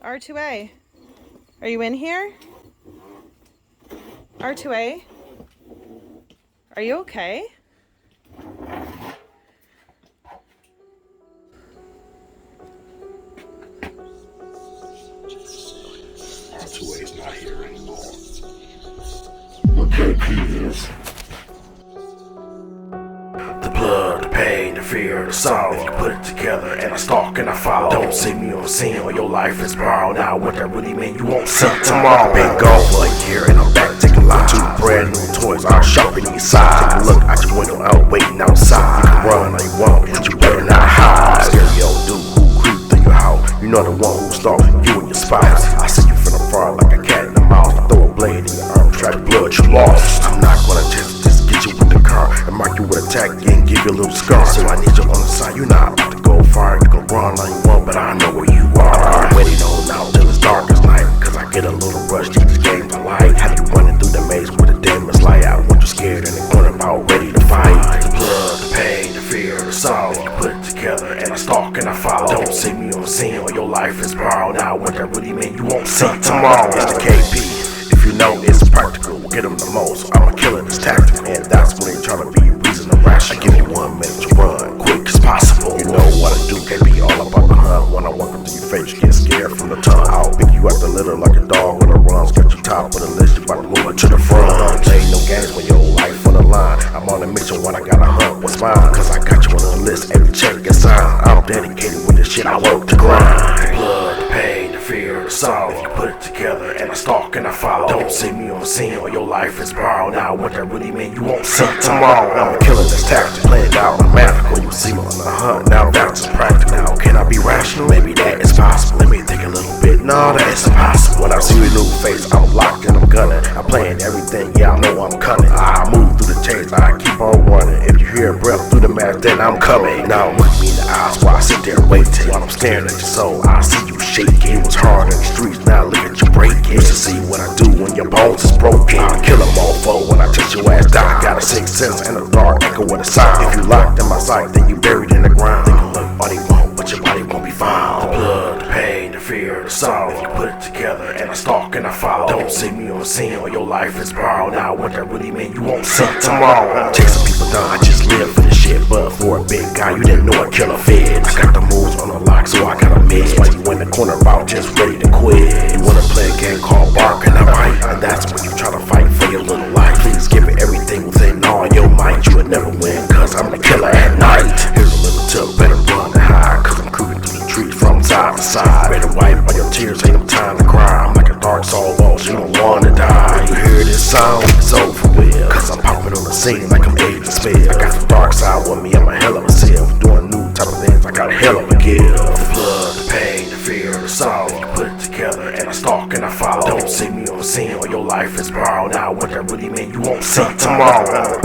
R2A, are you in here? R2A, are you okay? R2A's not here anymore. What KP is? The blood, the pain, the fear, the sorrow. You put it together and I stalk and I follow. Don't see me on scene or your life is borrowed. Now what that really mean, you won't see tomorrow. Been gone for a year and I'm back taking life. Two brand new toys, I'll shop in these sides. Take a look out your window, I'm waiting outside. You can run all you want, but you better not hide. Scary old dude who creep through your house. You know the one who stalks you and your spouse. I see you from afar like a cat in the mouse. Throw a blade in your arm, track blood, you lost. I'm not gonna just get you with the car and mark you with a tag and give you a little scar. So I need you on the side, you not about to go far. You can run all you want, but I know where you are. I'm waiting on out till it's dark as night, cause I get a little rush, keep this game to light. Have you running through the maze with a demon's light? I want you scared in the corner, about ready to fight. The blood, the pain, the fear, the sorrow. You put it together and I stalk and I follow. Don't see me on the scene or your life is borrowed. Now what that really mean, you won't see tomorrow. It's the KP. If you know it's practical, we'll get them the most. I'm a killer, it's tactical, and that's when they try to be reason and rational. I give you 1 minute to run, quick as possible. You know what I do, can't be all about the hunt. When I walk up to your face, you get scared from the tongue. I'll pick you out the litter like a dog when it runs. Got you top of the list, you about to move it to the front. Don't play no games when your life on the line. I'm on a mission when I gotta hunt what's mine, cause I got you on the list, every check is signed. I'm dedicated with this shit, I work to grind. The blood, the pain, the fear, the sorrow. You put it together and I stalk and I follow. Don't see me on the scene or your life is borrowed. Now what that really mean, you won't see tomorrow. I'm a killer that's tactical, playing out mathematical. You see me on the hunt, now that's practical. Now can I be rational? Maybe that is possible. Let me think a little bit, no, that is impossible. When I see a new face, I'm locked and I'm gunning. I'm playing everything, yeah, I know I'm cunning. I move through the chase, I keep on running. If you hear a breath through the mask, then I'm coming. Now look me in the eyes while I sit there waiting. While I'm staring at your soul, I see you shaking. It was hard in the streets, now look at you breaking. Used to see what I do when your bones is broken. I kill a mofo when I touch your ass down. Got a sixth sense and a dark echo with a sound. If you locked in my sight, then you buried in the ground. They can look all they want, but your body won't be found. The blood, the pain, the fear, the sorrow. You put it together and I stalk and I follow. Don't see me on the scene or your life is borrowed. Now what that really mean, you won't see tomorrow. Chasing people down, I just live for this shit. But for a big guy, you didn't know a killer feds. I got the moves on the lock, so I got a miss. While you in the corner about just ready to quit. You wanna play a game called Bark and I bite, and that's when you try to fight for your little life. Please give it everything within all your might. You would never win, cause I'm the killer at night. Here's a little tip, better run and hide, cause I'm creeping through the trees from side to side. Better wipe all your tears, ain't no time to cry. I'm like a dark soul boss, you don't wanna die. You hear this sound, it's over with, cause I'm popping on the scene like I'm Agent Smith. I got the dark side with me, I'm a hell of a self. Doing new type of things, I got a hell of a gift. The blood, the pain, the fear, the sorrow. You put it together and I stalk and I follow. Don't see me on the scene or your life is borrowed. Now what that really mean, you won't see tomorrow.